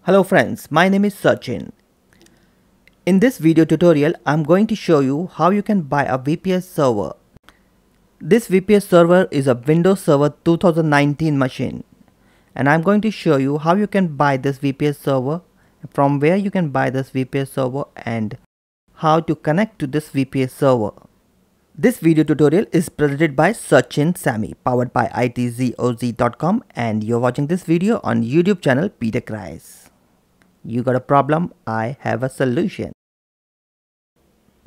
Hello friends, my name is Sachin. In this video tutorial, I'm going to show you how you can buy a VPS server. This VPS server is a Windows Server 2019 machine, and I'm going to show you how you can buy this VPS server, from where you can buy this VPS server, and how to connect to this VPS server. This video tutorial is presented by Sachin Sami, powered by itzoz.com, and you're watching this video on YouTube channel Peter Kreis. You got a problem? I have a solution.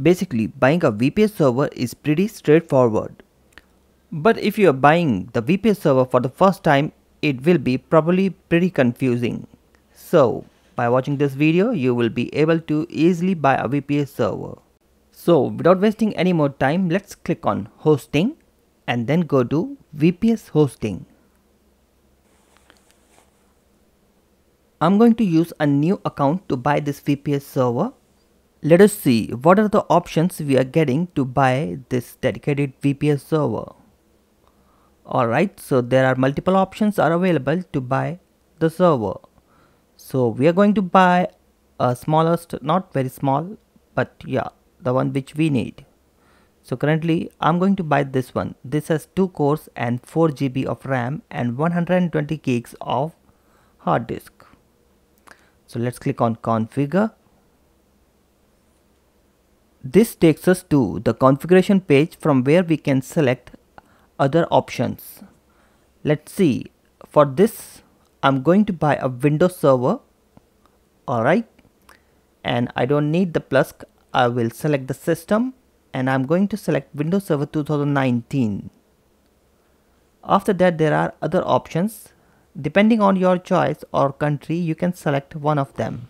Basically, buying a VPS server is pretty straightforward. But if you are buying the VPS server for the first time, it will be probably pretty confusing. So, by watching this video, you will be able to easily buy a VPS server. So, without wasting any more time, let's click on Hosting and then go to VPS Hosting. I'm going to use a new account to buy this VPS server. Let us see what are the options we are getting to buy this dedicated VPS server. Alright, so there are multiple options are available to buy the server. So we are going to buy a smallest, not very small, but yeah, the one which we need. So currently I'm going to buy this one. This has 2 cores and 4 GB of RAM and 120 gigs of hard disk. So let's click on configure. This takes us to the configuration page from where we can select other options. Let's see, for this I'm going to buy a Windows server. Alright, and I don't need the plus. I will select the system and I'm going to select Windows Server 2019. After that, there are other options. Depending on your choice or country, you can select one of them.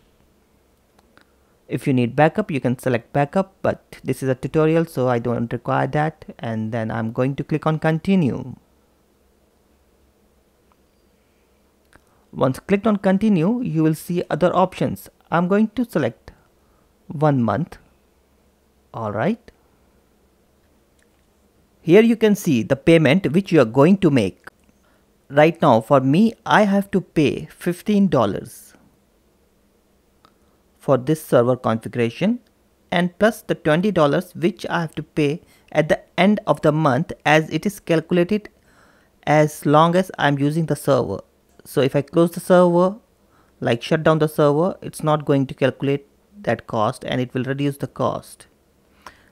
If you need backup, you can select backup, but this is a tutorial, so I don't require that. And then I'm going to click on continue. Once clicked on continue, you will see other options. I'm going to select 1 month. Alright. Here you can see the payment which you are going to make. Right now, for me, I have to pay $15 for this server configuration, and plus the $20 which I have to pay at the end of the month, as it is calculated as long as I'm using the server. So if I close the server, like shut down the server, it's not going to calculate that cost and it will reduce the cost.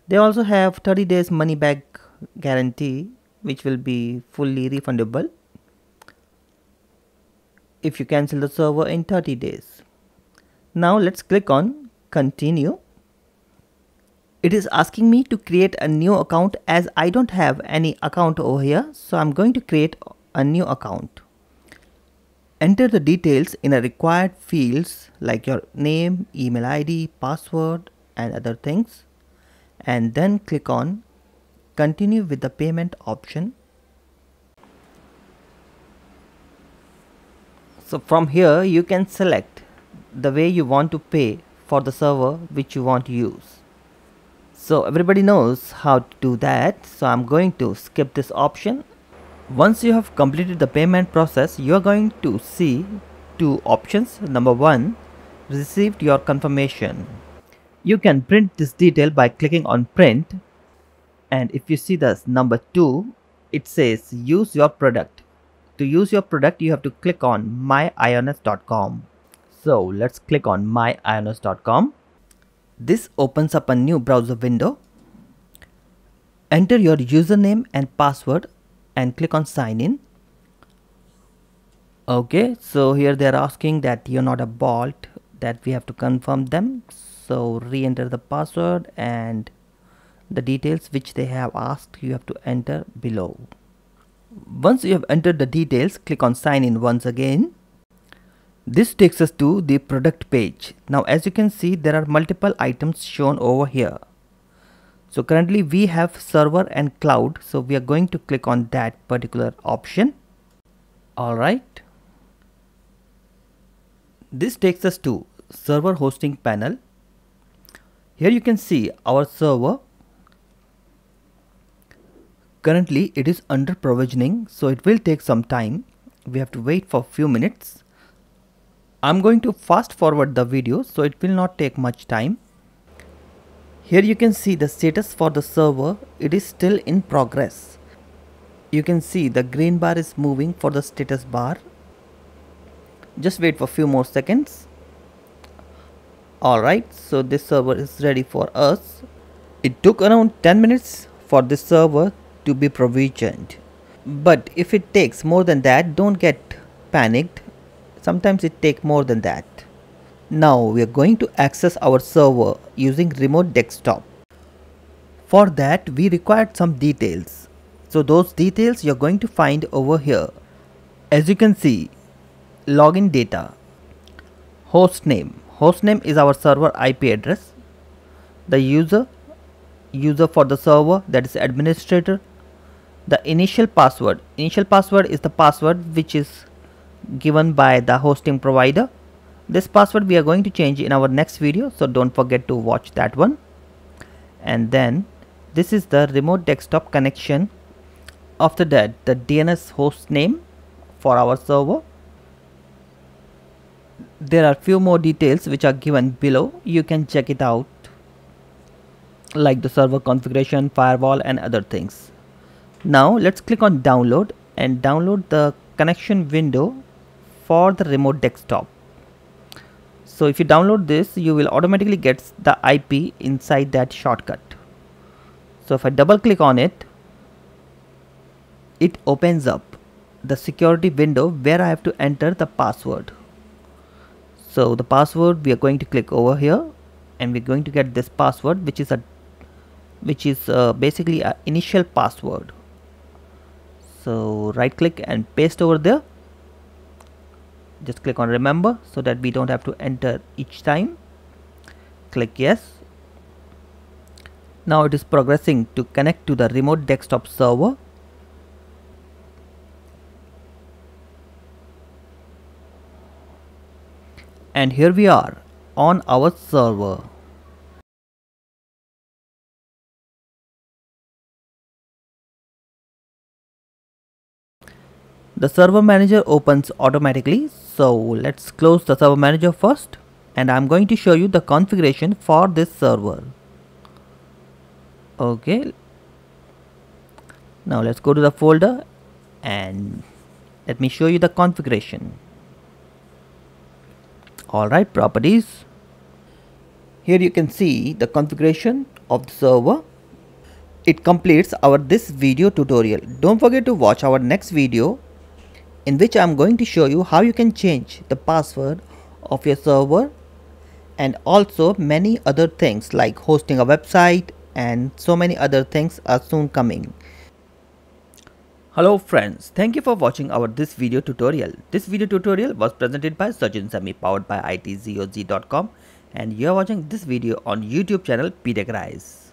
They also have 30 days money back guarantee, which will be fully refundable if you cancel the server in 30 days. Now let's click on continue. It is asking me to create a new account as I don't have any account over here. So I'm going to create a new account. Enter the details in a required fields like your name, email ID, password and other things. And then click on continue with the payment option. So from here you can select the way you want to pay for the server which you want to use. So everybody knows how to do that. So I'm going to skip this option. Once you have completed the payment process, you are going to see 2 options. Number 1, received your confirmation. You can print this detail by clicking on print. And if you see this number 2, it says use your product. To use your product, you have to click on myionos.com. So let's click on myionos.com. This opens up a new browser window. Enter your username and password and click on sign in. Okay, so here they are asking that you're not a bot, that we have to confirm them. So re-enter the password and the details which they have asked you have to enter below. Once you have entered the details, click on sign in once again. This takes us to the product page. Now as you can see, there are multiple items shown over here. So currently we have server and cloud, so we are going to click on that particular option. Alright. This takes us to server hosting panel. Here you can see our server. Currently it is under provisioning, so it will take some time. We have to wait for a few minutes. I'm going to fast forward the video so it will not take much time. Here you can see the status for the server. It is still in progress. You can see the green bar is moving for the status bar. Just wait for a few more seconds. Alright, so this server is ready for us. It took around 10 minutes for this server to be provisioned. But if it takes more than that, don't get panicked. Sometimes it takes more than that. Now we are going to access our server using remote desktop. For that we required some details. So those details you're going to find over here. As you can see, login data, hostname. Hostname is our server IP address. The user for the server, that is administrator. The initial password is the password which is given by the hosting provider. This password we are going to change in our next video, so don't forget to watch that one. And then this is the remote desktop connection. After that, the DNS host name for our server. There are few more details which are given below. You can check it out, like the server configuration, firewall and other things. Now let's click on download and download the connection window for the remote desktop. So if you download this, you will automatically get the IP inside that shortcut. So if I double click on it, it opens up the security window where I have to enter the password. So the password, we are going to click over here and we're going to get this password, which is basically an initial password. So right click and paste over there. Just click on remember so that we don't have to enter each time. Click yes. Now it is progressing to connect to the remote desktop server. And here we are on our server. The server manager opens automatically, so let's close the server manager first, and I'm going to show you the configuration for this server. Okay, now let's go to the folder and let me show you the configuration. Alright, properties. Here you can see the configuration of the server. It completes our this video tutorial. Don't forget to watch our next video, in which I am going to show you how you can change the password of your server and also many other things like hosting a website, and so many other things are soon coming. Hello friends, thank you for watching our this video tutorial. This video tutorial was presented by Sajjan Sami, powered by itzoz.com, and you are watching this video on YouTube channel PTechRise.